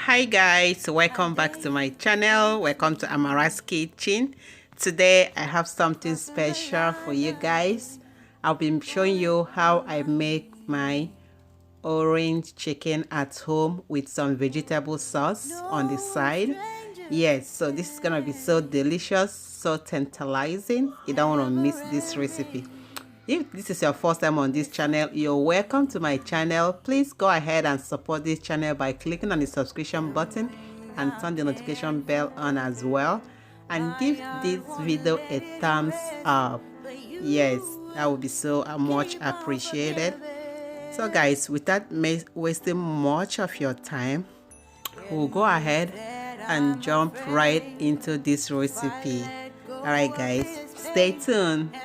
Hi guys, welcome back to my channel. Welcome to Amara's kitchen. Today I have something special for you guys. I'll be showing you how I make my orange chicken at home with some vegetable sauce on the side. Yes, so this is gonna be so delicious, so tantalizing. You don't want to miss this recipe. If this is your first time on this channel, you're welcome to my channel. Please go ahead and support this channel by clicking on the subscription button and turn the notification bell on as well. And give this video a thumbs up. Yes, that would be so much appreciated. So guys, without wasting much of your time, we'll go ahead and jump right into this recipe. All right guys, stay tuned.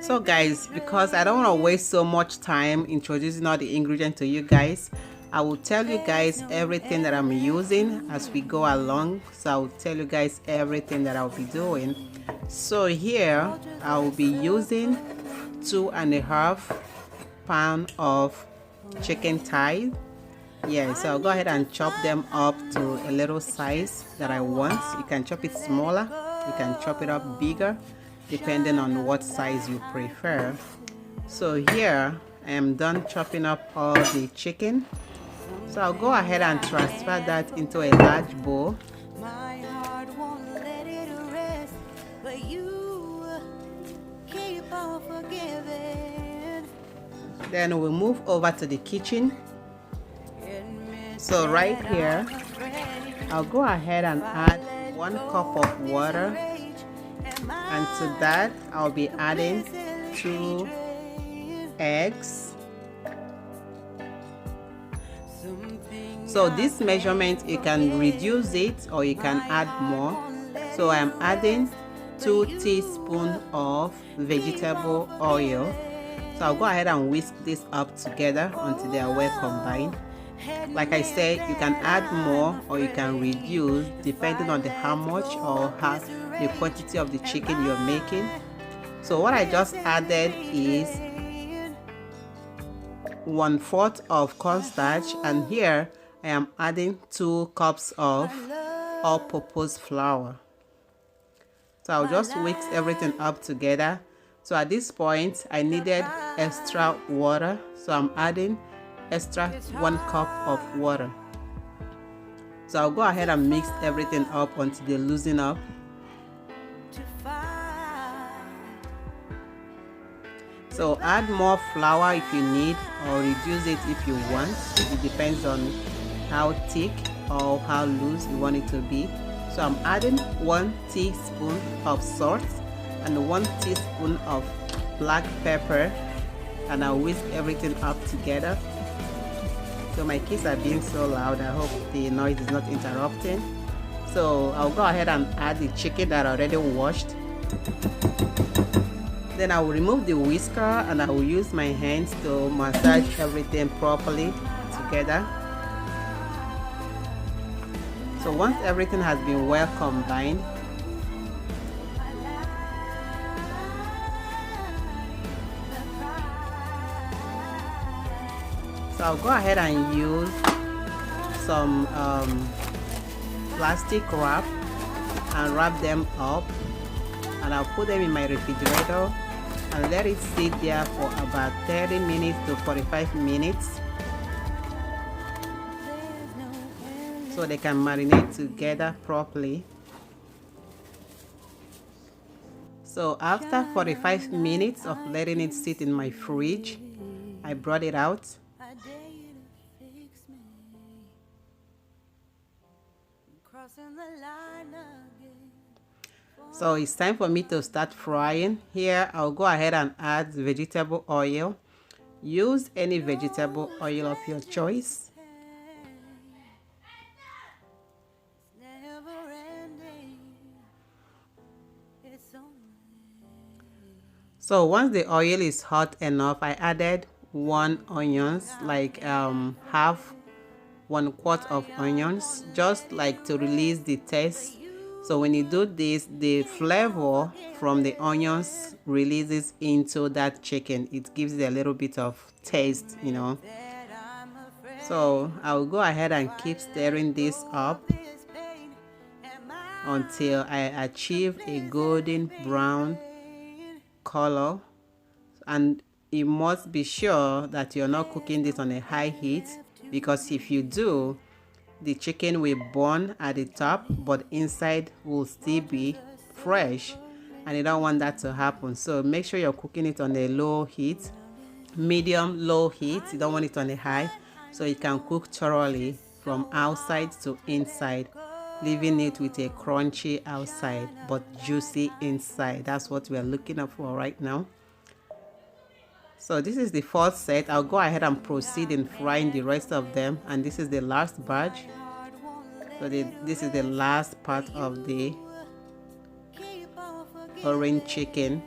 So guys, because I don't want to waste so much time introducing all the ingredients to you guys, I will tell you guys everything that I'm using as we go along. So I will tell you guys everything that I'll be doing. So here I will be using 2.5 pounds of chicken thighs. Yeah, so I'll go ahead and chop them up to a little size that I want. You can chop it smaller, you can chop it up bigger, depending on what size you prefer. So here I am done chopping up all the chicken. So I'll go ahead and transfer that into a large bowl. Then we'll move over to the kitchen. So right here I'll go ahead and add 1 cup of water. And to that I'll be adding 2 eggs. So this measurement, you can reduce it or you can add more. So I'm adding 2 teaspoons of vegetable oil. So I'll go ahead and whisk this up together until they are well combined. Like I said, you can add more or you can reduce depending on how much or how the quantity of the chicken you're making. So what I just added is 1/4 of cornstarch, and here I am adding 2 cups of all-purpose flour. So I'll just whisk everything up together. So at this point I needed extra water, so I'm adding extra 1 cup of water. So I'll go ahead and mix everything up until they loosen up. So add more flour if you need, or reduce it if you want. It depends on how thick or how loose you want it to be. So I'm adding 1 teaspoon of salt and 1 teaspoon of black pepper, and I'll whisk everything up together. So my kids are being so loud, I hope the noise is not interrupting. So I'll go ahead and add the chicken that I already washed. Then I will remove the whisker and I will use my hands to massage everything properly together. So once everything has been well combined, so I'll go ahead and use some plastic wrap and wrap them up, and I'll put them in my refrigerator and let it sit there for about 30 minutes to 45 minutes so they can marinate together properly. So after 45 minutes of letting it sit in my fridge, I brought it out. So it's time for me to start frying. Here I'll go ahead and add vegetable oil. Use any vegetable oil of your choice. So once the oil is hot enough, I added 1 onion, like half 1/4 of onions, just like to release the taste. So when you do this, the flavor from the onions releases into that chicken. It gives it a little bit of taste, you know. So I'll go ahead and keep stirring this up until I achieve a golden brown color. And you must be sure that you're not cooking this on a high heat, because if you do, the chicken will burn at the top but inside will still be fresh, and you don't want that to happen. So make sure you're cooking it on a low heat, medium low heat. You don't want it on a high, so it can cook thoroughly from outside to inside, leaving it with a crunchy outside but juicy inside. That's what we're looking for right now. So this is the fourth set. I'll go ahead and proceed in frying the rest of them, and this is the last batch. So this is the last part of the orange chicken.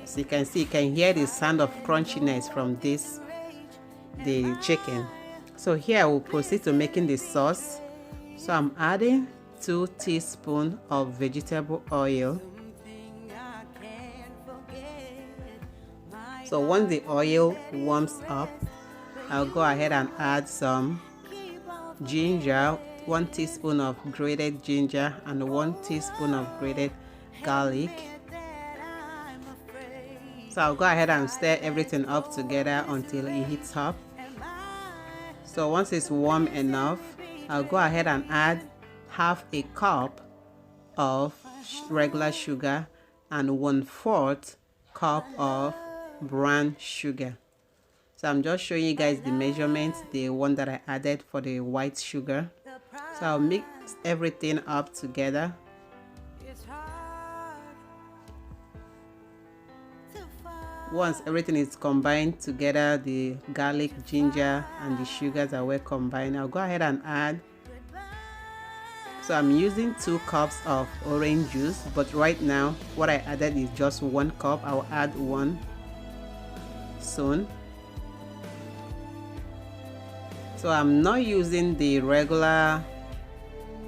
So you can see, you can hear the sound of crunchiness from the chicken. So here I will proceed to making the sauce. So I'm adding 2 teaspoons of vegetable oil. So once the oil warms up, I'll go ahead and add some ginger, 1 teaspoon of grated ginger and 1 teaspoon of grated garlic. So I'll go ahead and stir everything up together until it heats up. So once it's warm enough, I'll go ahead and add half a cup of regular sugar and 1/4 cup of brown sugar. So I'm just showing you guys the measurements, the one that I added for the white sugar. So I'll mix everything up together. Once everything is combined together, the garlic, ginger and the sugars are well combined, I'll go ahead and add. So I'm using 2 cups of orange juice, but right now what I added is just 1 cup. I'll add 1 soon. So I'm not using the regular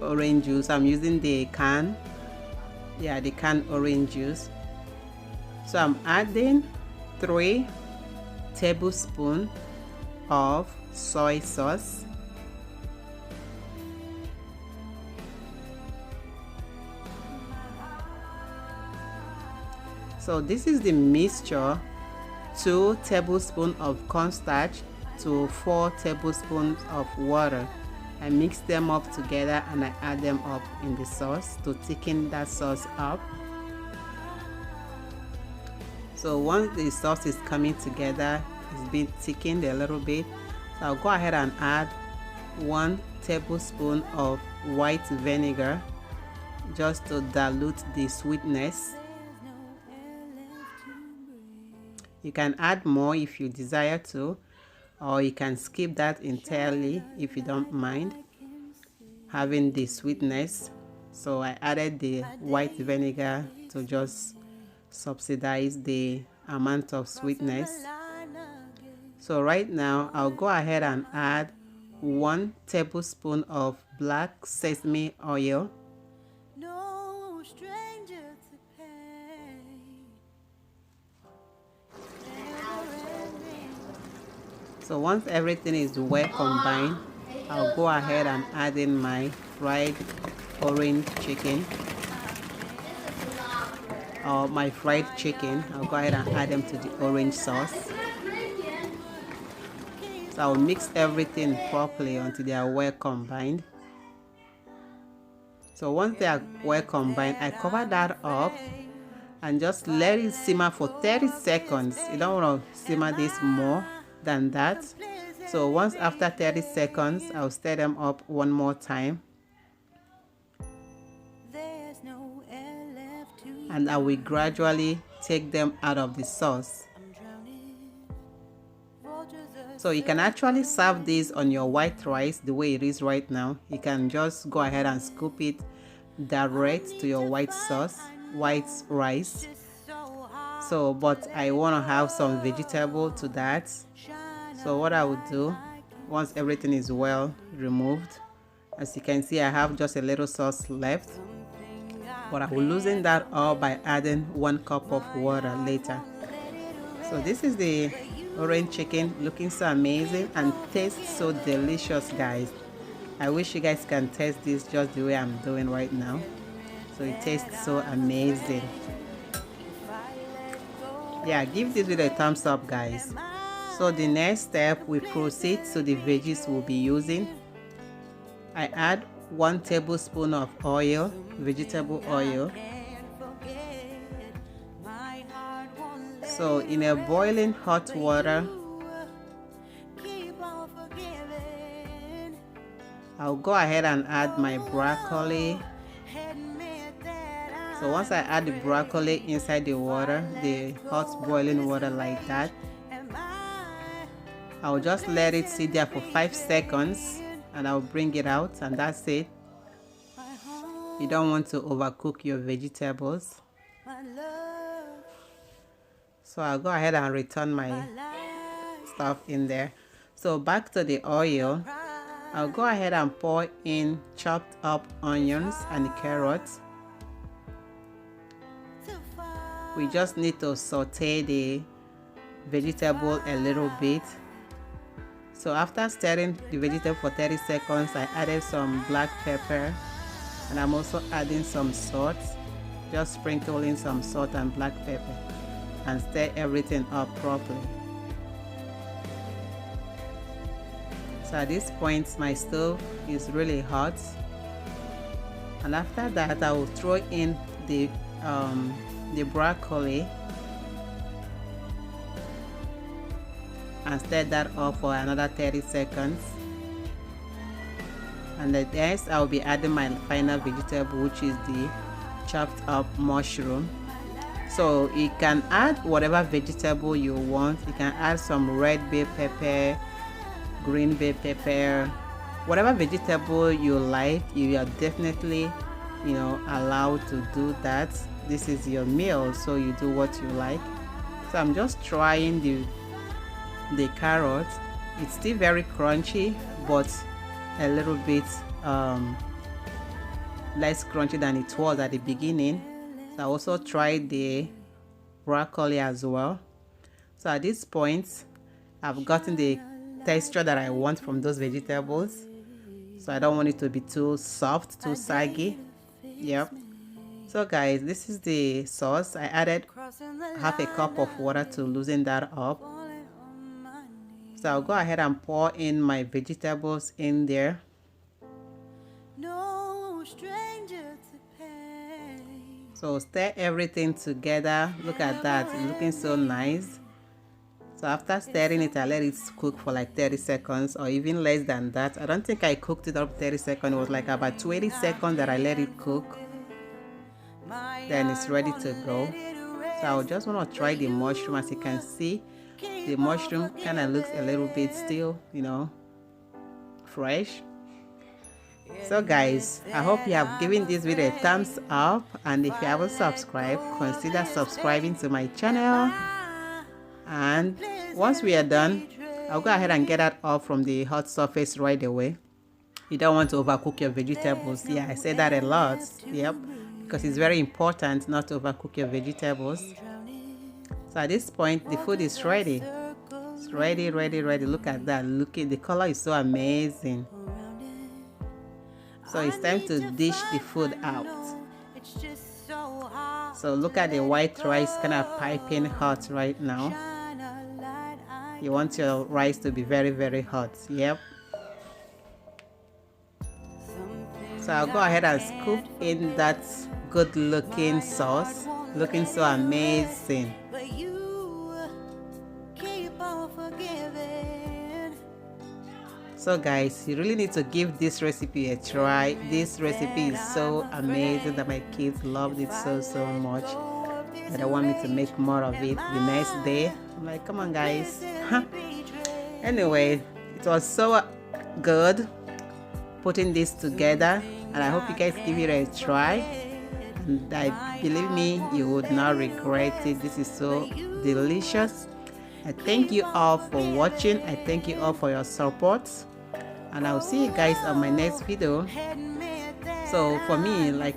orange juice, I'm using the can. Yeah, the canned orange juice. So I'm adding 3 tablespoons of soy sauce. So this is the mixture: 2 tablespoons of cornstarch to 4 tablespoons of water. I mix them up together and I add them up in the sauce to thicken that sauce up. So once the sauce is coming together, it's been thickened a little bit, so I'll go ahead and add 1 tablespoon of white vinegar just to dilute the sweetness. You can add more if you desire to, or you can skip that entirely if you don't mind having the sweetness. So I added the white vinegar to just subsidize the amount of sweetness. So right now I'll go ahead and add 1 tablespoon of black sesame oil. So once everything is well combined, I'll go ahead and add in my fried orange chicken, or my fried chicken. I'll go ahead and add them to the orange sauce. So I'll mix everything properly until they are well combined. So once they are well combined, I cover that up and just let it simmer for 30 seconds. You don't want to simmer this more than that. So once after 30 seconds, I'll stir them up one more time, and I will gradually take them out of the sauce. So you can actually serve this on your white rice the way it is right now. You can just go ahead and scoop it direct to your white rice. So but I want to have some vegetable to that. So what I would do, once everything is well removed, as you can see, I have just a little sauce left, but I will loosen that all by adding 1 cup of water later. So this is the orange chicken, looking so amazing and tastes so delicious, guys. I wish you guys can taste this just the way I'm doing right now. So it tastes so amazing. Yeah, give this video a thumbs up, guys. So the next step, we proceed to the veggies we'll be using. I add 1 tablespoon of oil, vegetable oil. So in a boiling hot water, I'll go ahead and add my broccoli. So once I add the broccoli inside the water, the hot boiling water like that, I'll just let it sit there for 5 seconds and I'll bring it out, and that's it. You don't want to overcook your vegetables. So I'll go ahead and return my stuff in there. So back to the oil, I'll go ahead and pour in chopped up onions and carrots. We just need to saute the vegetable a little bit. So after stirring the vegetable for 30 seconds, I added some black pepper, and I'm also adding some salt. Just sprinkle in some salt and black pepper and stir everything up properly. So at this point, my stove is really hot, and after that I will throw in the broccoli and stir that up for another 30 seconds. And then next I'll be adding my final vegetable, which is the chopped up mushroom. So you can add whatever vegetable you want. You can add some red bell pepper, green bell pepper, whatever vegetable you like. You are definitely, allowed to do that. This is your meal, so you do what you like. So I'm just trying the carrot. It's still very crunchy, but a little bit less crunchy than it was at the beginning. So I also tried the broccoli as well. So at this point, I've gotten the texture that I want from those vegetables. So I don't want it to be too soft, too saggy. Yep. So guys, this is the sauce. I added half a cup of water to loosen that up. So I'll go ahead and pour in my vegetables in there. So stir everything together. Look at that, it's looking so nice. So after stirring it, I let it cook for like 30 seconds or even less than that. I don't think I cooked it up 30 seconds. It was like about 20 seconds that I let it cook. Then it's ready to go. So I just want to try the mushroom. As you can see, the mushroom kind of looks a little bit still, fresh. So guys, I hope you have given this video a thumbs up, and if you haven't subscribed, consider subscribing to my channel. And once we are done, I'll go ahead and get that off from the hot surface right away. You don't want to overcook your vegetables. Yeah, I say that a lot. Yep, because it's very important not to overcook your vegetables. So at this point, the food is ready. It's ready. Look at that. Look at the color, is so amazing. So it's time to dish the food out. So look at the white rice, kind of piping hot right now. You want your rice to be very, very hot. Yep. So I'll go ahead and scoop in that good looking sauce. Looking so amazing. So guys, you really need to give this recipe a try. This recipe is so amazing that my kids loved it so much that they want me to make more of it the next day. I'm like, come on guys. Anyway, it was so good putting this together, and I hope you guys give it a try. and believe me, you would not regret it. This is so delicious. I thank you all for watching. I thank you all for your support, and I'll see you guys on my next video. So for me, like,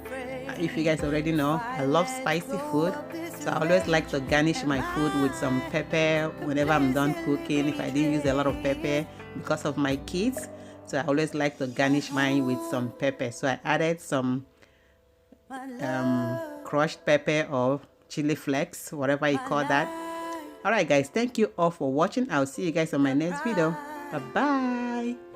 if you guys already know, I love spicy food, so I always like to garnish my food with some pepper whenever I'm done cooking. If I didn't use a lot of pepper because of my kids, so I always like to garnish mine with some pepper. So I added some crushed pepper or chili flakes, whatever you call that. All right guys, thank you all for watching. I'll see you guys on my next video. Bye bye.